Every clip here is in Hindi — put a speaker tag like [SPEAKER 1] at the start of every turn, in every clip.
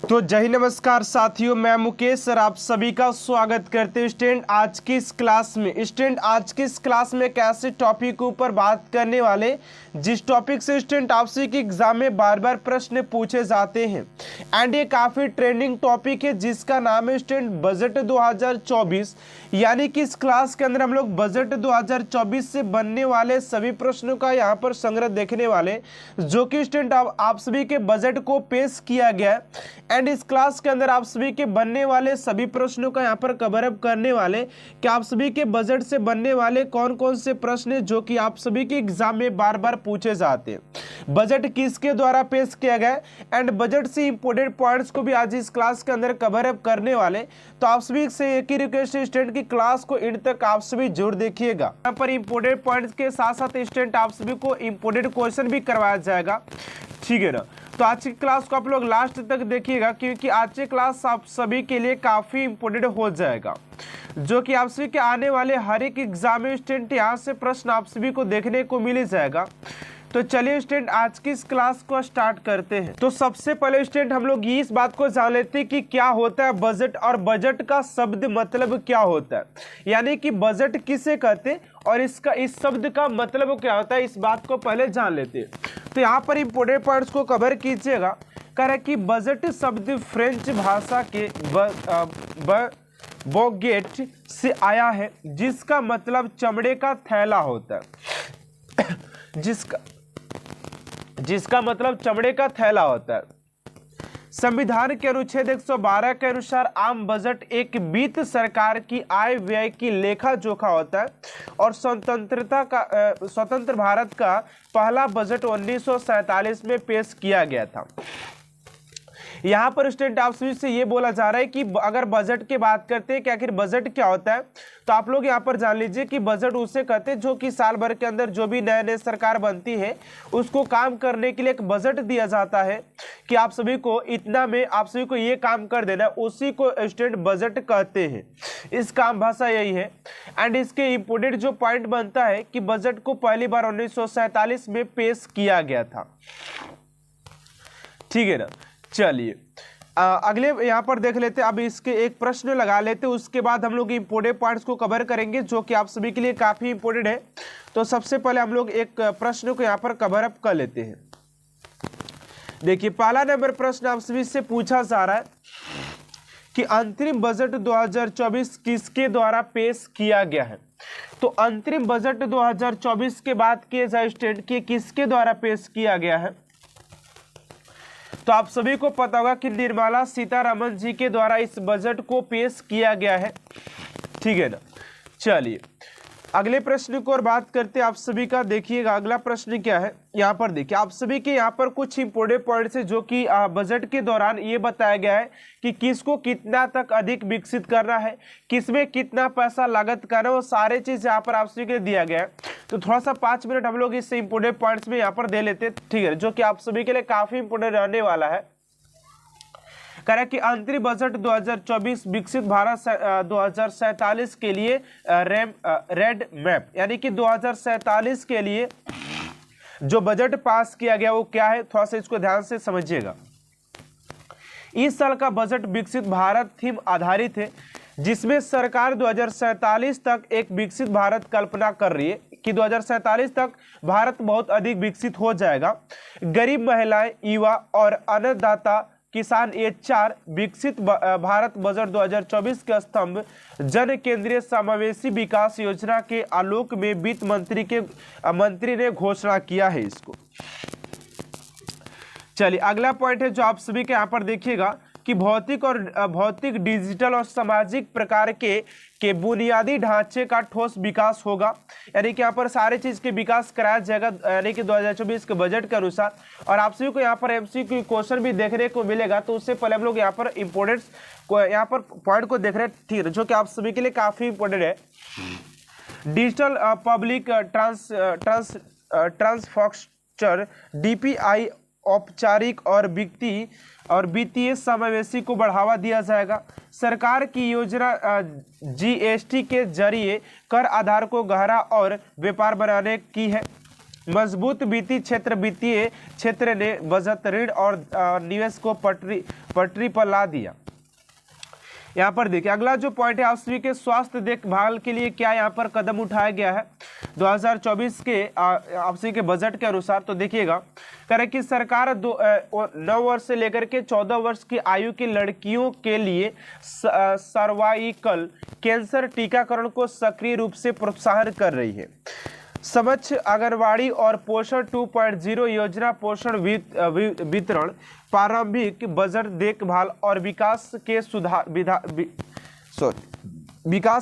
[SPEAKER 1] तो जय हिंद, नमस्कार साथियों, मैं मुकेश सर आप सभी का स्वागत करते हैं स्टूडेंट आज की इस क्लास में। स्टूडेंट आज की इस क्लास में एक ऐसे टॉपिक के ऊपर बात करने वाले जिस टॉपिक से स्टूडेंट आपसे की एग्जाम में बार बार प्रश्न पूछे जाते हैं एंड ये काफ़ी ट्रेंडिंग टॉपिक है जिसका नाम है स्टूडेंट बजट 2024। यानी कि इस क्लास के अंदर हम लोग बजट 2024 से बनने वाले सभी प्रश्नों का यहाँ पर संग्रह देखने वाले, जो कि स्टूडेंट आप सभी के बजट को पेश किया गया है एंड इस क्लास के अंदर आप सभी के बनने वाले सभी प्रश्नों का यहाँ पर कवर अप करने वाले कि आप सभी के बजट से बनने वाले कौन कौन से प्रश्न हैं जो कि आप सभी के एग्जाम में बार बार पूछे जाते हैं। बजट किसके द्वारा पेश किया गया एंड बजट से इंपोर्टेंट पॉइंट्स को भी आज इस क्लास के अंदर कवर अप करने वाले। तो आप सभी से एक ही रिक्वेस्ट है स्टूडेंट की क्लास को एंड तक आप सभी जरूर देखिएगा। यहाँ पर इंपोर्टेंट पॉइंट्स के साथ साथ स्टूडेंट आप सभी को इंपोर्टेंट क्वेश्चन भी करवाया जाएगा, ठीक है ना। तो आज की क्लास को आप लोग लास्ट तक देखिएगा क्योंकि आज की क्लास आप सभी के लिए काफ़ी इंपोर्टेंट हो जाएगा, जो कि आप सभी के आने वाले हर एक एग्जाम में स्टूडेंट यहाँ से प्रश्न आप सभी को देखने को मिल जाएगा। तो चलिए स्टूडेंट आज की इस क्लास को स्टार्ट करते हैं। तो सबसे पहले स्टूडेंट हम लोग इस बात को जान लेते हैं कि क्या होता है बजट और बजट का शब्द मतलब क्या होता है, यानी कि बजट किसे कहते हैं और इसका इस शब्द का मतलब क्या होता है, इस बात को पहले जान लेते हैं। तो यहाँ पर इंपोर्टेंट पॉइंट्स को कवर कीजिएगा। कह रहा है कि बजट शब्द फ्रेंच भाषा के बॉगेट से आया है जिसका मतलब चमड़े का थैला होता है जिसका मतलब चमड़े का थैला होता है। संविधान के अनुच्छेद 112 के अनुसार आम बजट एक वित्त सरकार की आय व्यय की लेखा जोखा होता है और स्वतंत्र भारत का पहला बजट 1947 में पेश किया गया था। यहाँ पर स्टूडेंट आप सभी से ये बोला जा रहा है कि अगर बजट की बात करते हैं कि आखिर बजट क्या होता है, तो आप लोग यहाँ पर जान लीजिए कि बजट उसे कहते हैं जो कि साल भर के अंदर जो भी नए नए सरकार बनती है उसको काम करने के लिए एक बजट दिया जाता है कि आप सभी को इतना में आप सभी को ये काम कर देना, उसी को स्टूडेंट बजट कहते हैं। इसका आम भाषा यही है एंड इसके इंपोर्टेंट जो पॉइंट बनता है कि बजट को पहली बार 1947 में पेश किया गया था, ठीक है ना। चलिए अगले यहाँ पर देख लेते हैं। अब इसके एक प्रश्न लगा लेते हैं, उसके बाद हम लोग इंपोर्टेंट पॉइंट्स को कवर करेंगे जो कि आप सभी के लिए काफ़ी इंपोर्टेंट है। तो सबसे पहले हम लोग एक प्रश्न को यहाँ पर कवर अप कर लेते हैं। देखिए पहला नंबर प्रश्न आप सभी से पूछा जा रहा है कि अंतरिम बजट 2024 किसके द्वारा पेश किया गया है। तो अंतरिम बजट 2024 के बाद किए जाए स्टेट कि किसके द्वारा पेश किया गया है। तो आप सभी को पता होगा कि निर्मला सीतारमण जी के द्वारा इस बजट को पेश किया गया है, ठीक है ना। चलिए अगले प्रश्न को और बात करते हैं आप सभी का। देखिएगा अगला प्रश्न क्या है, यहाँ पर देखिए आप सभी के यहाँ पर कुछ इंपोर्टेंट पॉइंट्स है जो कि बजट के दौरान ये बताया गया है कि किसको कितना तक अधिक विकसित करना है, किसमें कितना पैसा लागत करना है, वो सारे चीज यहाँ पर आप सभी के लिए दिया गया है। तो थोड़ा सा 5 मिनट हम लोग इससे इंपोर्टेंट पॉइंट्स में यहाँ पर दे लेते हैं, ठीक है, जो कि आप सभी के लिए काफी इंपोर्टेंट रहने वाला है। कह रहा है कि अंतरिम बजट 2024 विकसित भारत 2047 के लिए रेड मैप, यानी कि 2047 के लिए जो बजट पास किया गया वो क्या है, थोड़ा सा इसको ध्यान से समझिएगा। इस साल का बजट विकसित भारत थीम आधारित है जिसमें सरकार 2047 तक एक विकसित भारत कल्पना कर रही है कि 2047 तक भारत बहुत अधिक विकसित हो जाएगा। गरीब महिलाएं, युवा और अन्नदाता किसान ये 4 विकसित भारत बजट 2024 के स्तंभ जन केंद्रीय समावेशी विकास योजना के आलोक में वित्त मंत्री ने घोषणा किया है इसको। चलिए अगला पॉइंट है जो आप सभी के यहाँ पर देखिएगा कि भौतिक डिजिटल और सामाजिक प्रकार के बुनियादी ढांचे का ठोस विकास होगा, यानी कि यहाँ पर सारे चीज के विकास कराया जाएगा यानी कि 2024 के बजट के अनुसार। और आप सभी को यहाँ पर एमसीक्यू क्वेश्चन भी देखने को मिलेगा, तो उससे पहले हम लोग यहाँ पर इंपोर्टेंट्स को यहाँ पर पॉइंट को देख रहे हैं, ठीक है, जो कि आप सभी के लिए काफी इंपोर्टेंट है। डिजिटल पब्लिक ट्रांसफॉक्चर डीपीआई औपचारिक और वित्तीय समावेशी को बढ़ावा दिया जाएगा। सरकार की योजना जीएसटी के जरिए कर आधार को गहरा और व्यापार बनाने की है। मजबूत वित्तीय क्षेत्र ने बचत ऋण और निवेश को पटरी पर ला दिया। यहाँ पर देखिए अगला जो पॉइंट है आप सभी के स्वास्थ्य देखभाल के लिए क्या यहाँ पर कदम उठाया गया है 2024 के आप सभी के बजट के अनुसार। तो देखिएगा कह रहे कि सरकार 9 वर्ष से लेकर के 14 वर्ष की आयु की लड़कियों के लिए सर्वाइकल कैंसर टीकाकरण को सक्रिय रूप से प्रोत्साहन कर रही है। समक्ष आंगनबाड़ी और पोषण 2.0 योजना पोषण वितरण प्रारंभिक बजट देखभाल और विकास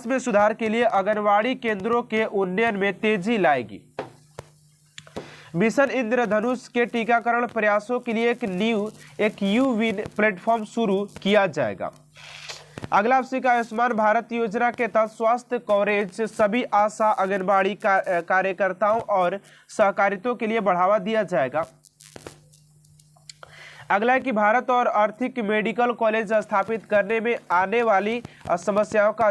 [SPEAKER 1] में सुधार के लिए आंगनबाड़ी केंद्रों के उन्नयन में तेजी लाएगी। मिशन इंद्रधनुष के टीकाकरण प्रयासों के लिए एक यू-विन प्लेटफॉर्म शुरू किया जाएगा। अगला आपसे का आयुष्मान भारत योजना के तहत स्वास्थ्य कवरेज सभी आशा आंगनबाड़ी कार्यकर्ताओं और सहकारियों के लिए बढ़ावा दिया जाएगा। अगला है कि भारत और आर्थिक मेडिकल कॉलेज स्थापित करने में आने वाली समस्याओं का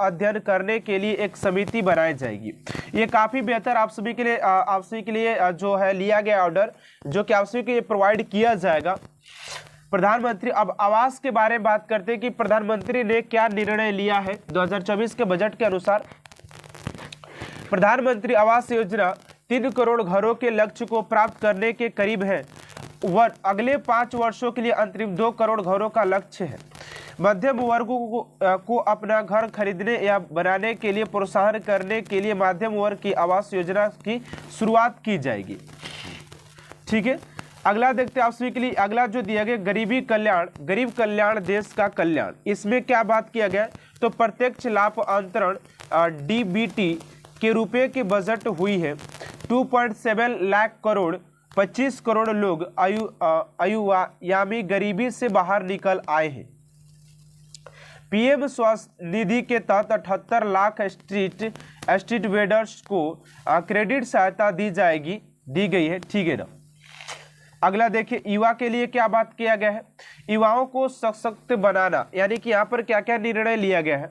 [SPEAKER 1] अध्ययन करने के लिए एक समिति बनाई जाएगी। ये काफ़ी बेहतर आप सभी के लिए जो है लिया गया ऑर्डर जो कि आप सभी के लिए प्रोवाइड किया जाएगा। प्रधानमंत्री अब आवास के बारे में बात करते हैं कि प्रधानमंत्री ने क्या निर्णय लिया है 2024 के बजट के अनुसार। प्रधानमंत्री आवास योजना 3 करोड़ घरों के लक्ष्य को प्राप्त करने के करीब है। अगले 5 वर्षों के लिए अंतरिम 2 करोड़ घरों का लक्ष्य है। मध्यम वर्ग को अपना घर खरीदने या बनाने के लिए प्रोत्साहन करने के लिए मध्यम वर्ग की आवास योजना की शुरुआत की जाएगी। ठीक है, अगला देखते हैं आप सभी के लिए। अगला जो दिया गया गरीब कल्याण देश का कल्याण, इसमें क्या बात किया गया तो प्रत्यक्ष लाभ अंतरण डीबीटी के रुपए की बजट हुई है। 2.7 लाख करोड़ 25 करोड़ लोग यानी गरीबी से बाहर निकल आए हैं। पीएम स्वास्थ्य निधि के तहत 78 लाख स्ट्रीट वेंडर्स को क्रेडिट सहायता दी गई है। ठीक है ना। अगला देखिए युवा के लिए क्या बात किया गया है। युवाओं को सशक्त बनाना, यानी कि यहाँ पर क्या क्या निर्णय लिया गया है।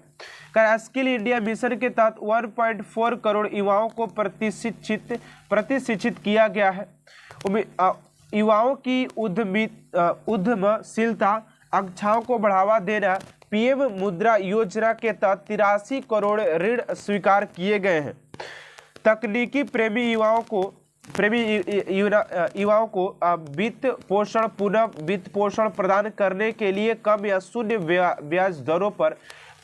[SPEAKER 1] स्किल इंडिया मिशन के तहत 1.4 करोड़ युवाओं को प्रशिक्षित किया गया है। युवाओं की उद्यमशीलता अक्षाओं को बढ़ावा देना। पीएम मुद्रा योजना के तहत 83 करोड़ ऋण स्वीकार किए गए हैं। तकनीकी प्रेमी युवाओं को वित्त पोषण प्रदान करने के लिए कम या शून्य ब्याज दरों पर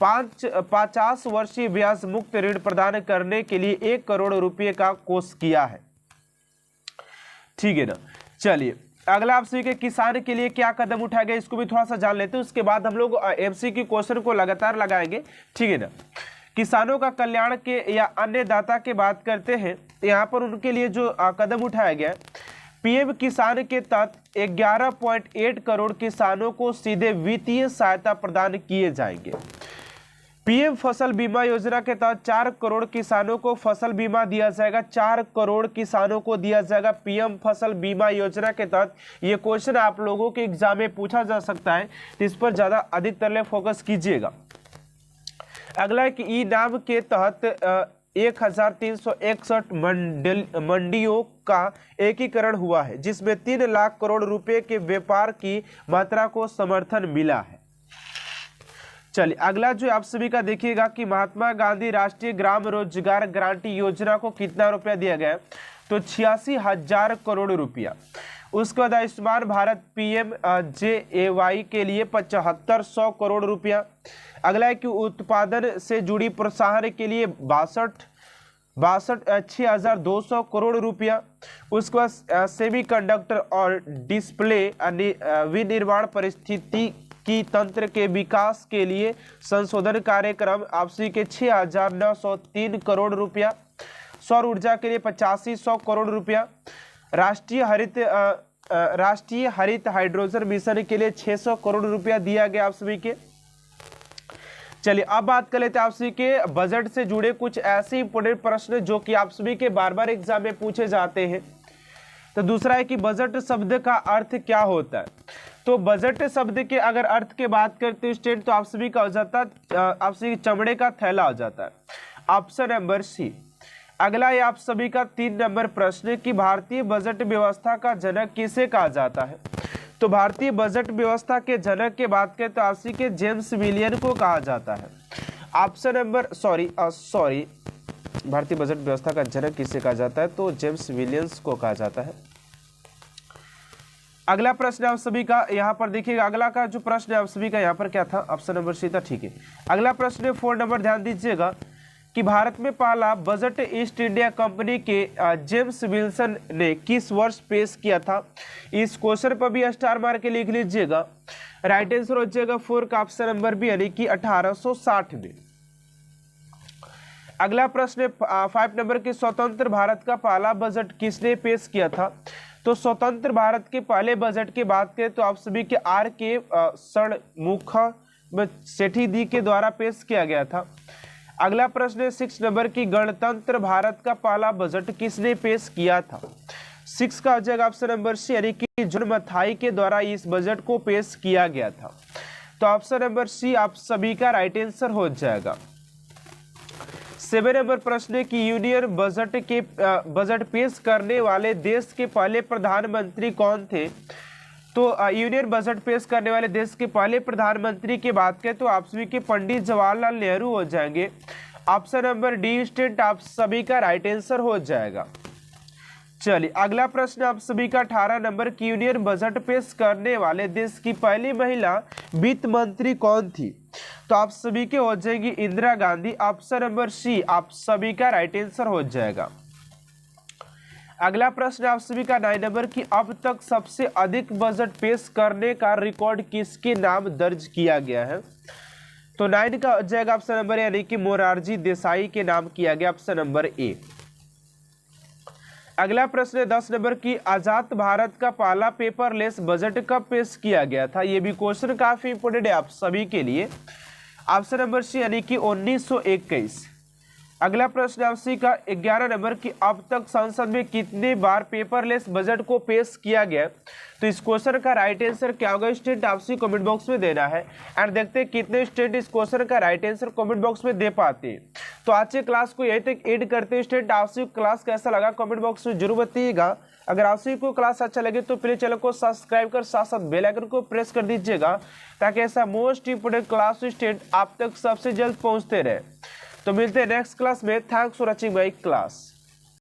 [SPEAKER 1] 50 वर्षीय ब्याज मुक्त ऋण प्रदान करने के लिए 1 करोड़ रुपए का कोष किया है। ठीक है ना। चलिए अगला आप सभी के किसान के लिए क्या कदम उठाया गया इसको भी थोड़ा सा जान लेते हैं। उसके बाद हम लोग एमसीक्यू क्वेश्चन को लगातार लगाएंगे। ठीक है ना। किसानों का कल्याण के या अन्नदाता के बात करते हैं। यहाँ पर उनके लिए जो कदम उठाया गया, पीएम किसान के तहत 11.8 करोड़ किसानों को सीधे वित्तीय सहायता प्रदान किए जाएंगे। पीएम फसल बीमा योजना के तहत 4 करोड़ किसानों को फसल बीमा दिया जाएगा। 4 करोड़ किसानों को दिया जाएगा पीएम फसल बीमा योजना के तहत। ये क्वेश्चन आप लोगों के एग्जाम में पूछा जा सकता है, तो इस पर ज्यादा अधिकतर फोकस कीजिएगा। अगला है कि ई नाम के तहत 1361 मंडियों का एकीकरण हुआ है, जिसमें 3 लाख करोड़ रुपए के व्यापार की मात्रा को समर्थन मिला है। चलिए अगला जो आप सभी का देखिएगा कि महात्मा गांधी राष्ट्रीय ग्राम रोजगार गारंटी योजना को कितना रुपया दिया गया, तो 86,000 करोड़ रुपया। उसके बाद आयुष्मान भारत PMJAY के लिए 7500 करोड़ रुपया। अगला है कि उत्पादन से जुड़ी प्रोत्साहन के लिए 62,200 करोड़ रुपया। उसके बाद सेमीकंडक्टर और डिस्प्ले विनिर्माण परिस्थिति की तंत्र के विकास के लिए संशोधन कार्यक्रम आपसी के 6,903 करोड़ रुपया। सौर ऊर्जा के लिए 8500 करोड़ रुपया। राष्ट्रीय हरित हाइड्रोजन मिशन के लिए 600 करोड़ रुपया दिया गया आप सभी के। चलिए अब बात कर लेते हैं आप सभी के बजट से जुड़े कुछ ऐसे इंपोर्टेंट प्रश्न जो कि आप सभी के बार बार एग्जाम में पूछे जाते हैं। तो दूसरा है कि बजट शब्द का अर्थ क्या होता है। तो बजट शब्द के अगर अर्थ के बात करते हैं स्टेट, तो आप सभी का हो जाता है आप सभी चमड़े का थैला हो जाता है, ऑप्शन नंबर सी। अगला ये आप सभी का 3 नंबर प्रश्न है कि भारतीय बजट व्यवस्था का जनक किसे कहा जाता है। तो भारतीय बजट व्यवस्था के जनक के बात करें तो आपसी के जेम्स विलियन को कहा जाता है। ऑप्शन नंबर सॉरी भारतीय बजट व्यवस्था का जनक किसे कहा जाता है, तो जेम्स विलियंस को कहा जाता है। अगला प्रश्न आप सभी का यहाँ पर देखिएगा, अगला का जो प्रश्न है आप सभी का यहाँ पर क्या था, ऑप्शन नंबर सी था, ठीक है। अगला प्रश्न है 4 नंबर, ध्यान दीजिएगा कि भारत में पहला बजट ईस्ट इंडिया कंपनी के जेम्स विल्सन ने किस वर्ष पेश किया था। इस क्वेश्चन पर भी स्टार मार के लिख लीजिएगा। राइट आंसर हो जाएगा 4 का ऑप्शन नंबर बी, यानी कि 1860 में। अगला प्रश्न है 5 नंबर के स्वतंत्र भारत का पहला बजट किसने पेश किया था। तो स्वतंत्र भारत के पहले बजट की बात करें तो आप सभी के आर के षणमुखम दी के द्वारा पेश किया गया था। अगला प्रश्न है 6 नंबर की गणतंत्र भारत का पहला बजट किसने पेश किया था। 6 का हो जाएगा ऑप्शन नंबर सी, यानी कि जॉन मथाई के द्वारा इस बजट को पेश किया गया था। तो ऑप्शन नंबर सी आप सभी का राइट आंसर हो जाएगा। 7 नंबर प्रश्न है कि यूनियन बजट पेश करने वाले देश के पहले प्रधानमंत्री कौन थे। तो यूनियन बजट पेश करने वाले देश के पहले प्रधानमंत्री की बात करें तो आप सभी के पंडित जवाहरलाल नेहरू हो जाएंगे। ऑप्शन नंबर डी स्टेट आप सभी का राइट आंसर हो जाएगा। चलिए अगला प्रश्न आप सभी का 18 नंबर की यूनियन बजट पेश करने वाले देश की पहली महिला वित्त मंत्री कौन थी। तो आप सभी के हो जाएगी Indira Gandhi. Option number C आप सभी का राइट आंसर हो जाएगा। अगला प्रश्न आप सभी का 9 नंबर की अब तक सबसे अधिक बजट पेश करने का रिकॉर्ड किसके नाम दर्ज किया गया है। तो 9 का हो जाएगा ऑप्शन नंबर, यानी कि मोरारजी देसाई के नाम किया गया, ऑप्शन नंबर ए। अगला प्रश्न है 10 नंबर की आजाद भारत का पहला पेपरलेस बजट कब पेश किया गया था। यह भी क्वेश्चन काफी इंपोर्टेंट है आप सभी के लिए। ऑप्शन नंबर सी, यानी कि 1921। अगला प्रश्न आप सभी का 11 नंबर की अब तक संसद में कितने बार पेपरलेस बजट को पेश किया गया। तो इस क्वेश्चन का राइट आंसर क्या होगा स्टूडेंट, आप सभी कमेंट बॉक्स में देना है। एंड देखते हैं कितने स्टूडेंट इस क्वेश्चन का राइट आंसर कमेंट बॉक्स में दे पाते हैं। तो आज के क्लास को यहीं तक एंड करते हैं स्टूडेंट। आप सभी क्लास कैसा लगा कमेंट बॉक्स में जरूर बताइएगा। अगर आप सभी को क्लास अच्छा लगे तो प्लीज चैनल को सब्सक्राइब कर साथ साथ बेल आइकन को प्रेस कर दीजिएगा, ताकि ऐसा मोस्ट इंपोर्टेंट क्लास स्टूडेंट आप तक सबसे जल्द पहुंचते रहे। तो मिलते हैं नेक्स्ट क्लास में। Thanks for watching my class.